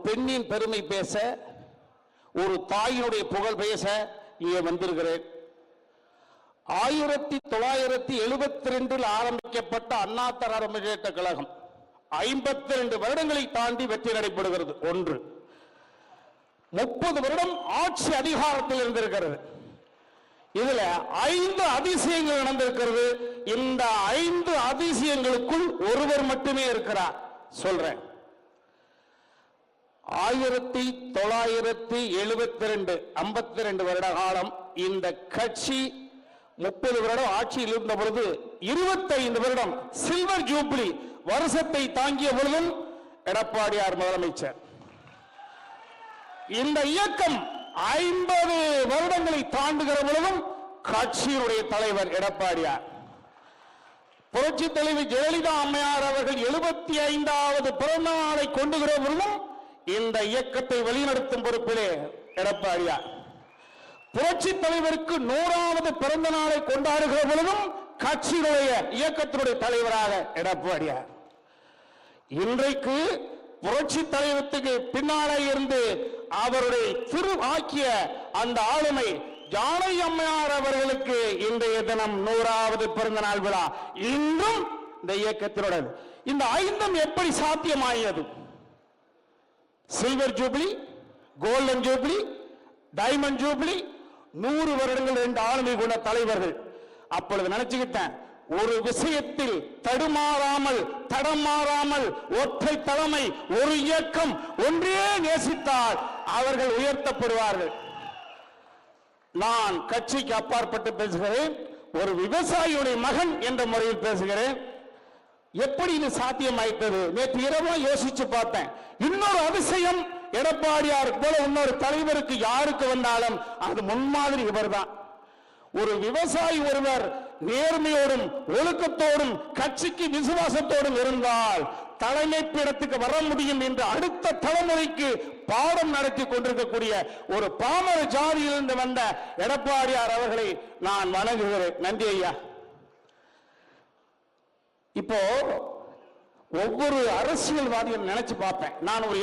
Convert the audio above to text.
பெண்ணின் பெருமை பேச, ஒரு தாயினுடைய புகழ் பேச இங்கே வந்திருக்கிறேன். 1972 ஆரம்பிக்கப்பட்ட அண்ணா திராவிட முன்னேற்ற கழகம் 52 வருடங்களை தாண்டி வெற்றி நடைபெறுகிறது. ஒன்று, 30 வருடம் ஆட்சி அதிகாரத்தில் இருந்திருக்கிறது. இதுல 5 அதிசயங்கள் நடந்திருக்கிறது. இந்த 5 அதிசயங்களுக்குள் ஒருவர் மட்டுமே இருக்கிறார். சொல்றேன். 1972 52 வருட காலம் இந்த கட்சி 30 வருடம் ஆட்சியில் இருந்த பொழுது 25 வருடம் சில்வர் ஜூப்ளி வருஷத்தை தாங்கிய பொழுதும் எடப்பாடியார் முதலமைச்சர். இந்த இயக்கம் 50 வருடங்களை தாண்டுகிற பொழுதும் கட்சியினுடைய தலைவர் எடப்பாடியார். புரட்சி தலைவர் ஜெயலலிதா அம்மையார் அவர்கள் 75வது பிறந்த நாளை கொண்டுகிற பொழுதும் இந்த இயக்கத்தை வழிநடத்தும் பொறுப்பிலே எடப்பாடியார். புரட்சி தலைவருக்கு 100வது பிறந்த நாளை கொண்டாடுகிற பொழுதும் கட்சியினுடைய இயக்கத்தினுடைய தலைவராக எடப்பாடியார். இன்றைக்கு புரட்சி தலைவருக்கு பின்னாலே இருந்து அவருடைய திருவாக்கிய அந்த ஆளுமை ஜானகி அம்மையார் அவர்களுக்கு இன்றைய தினம் 100வது பிறந்த நாள் விழா. இன்றும் இந்த இயக்கத்தினுடன் இந்த 5 எப்படி சாத்தியமாகியது? Silver jubilee, golden jubilee, diamond jubilee, 100 வருடங்கள் 2 ஆளுமை கொண்ட தலைவர்கள். அப்பொழுது நினைச்சுக்கிட்டேன், ஒரு விஷயத்தில் தடுமாறாமல் தடமாறாமல் ஒற்றை தலைமை, ஒரு இயக்கம் ஒன்றே நேசித்தால் அவர்கள் உயர்த்தப்படுவார்கள். நான் கட்சிக்கு அப்பாற்பட்டு பேசுகிறேன். ஒரு விவசாயியுடைய மகன் என்ற முறையில் பேசுகிறேன். எப்படி இது சாத்தியமாயிட்டது? நேற்று இரவு யோசிச்சு பார்த்தேன். இன்னொரு அதிசயம், எடப்பாடியார் போல இன்னொரு தலைவருக்கு யாருக்கு வந்தாலும் அது முன்மாதிரி இவர்தான். ஒரு விவசாயி ஒருவர் நேர்மையோடும் ஒழுக்கத்தோடும் கட்சிக்கு விசுவாசத்தோடும் இருந்தால் தலைமை பீடத்துக்கு வர முடியும் என்று அடுத்த தலைமுறைக்கு பாடம் நடத்தி கொண்டிருக்கக்கூடிய ஒரு பாமர ஜாதியிலிருந்து வந்த எடப்பாடியார் அவர்களை நான் வணங்குகிறேன். நன்றி ஐயா. இப்போ ஒவ்வொரு அரசியல்வாதியும் நினைச்சு பார்ப்பேன். நான் ஒரு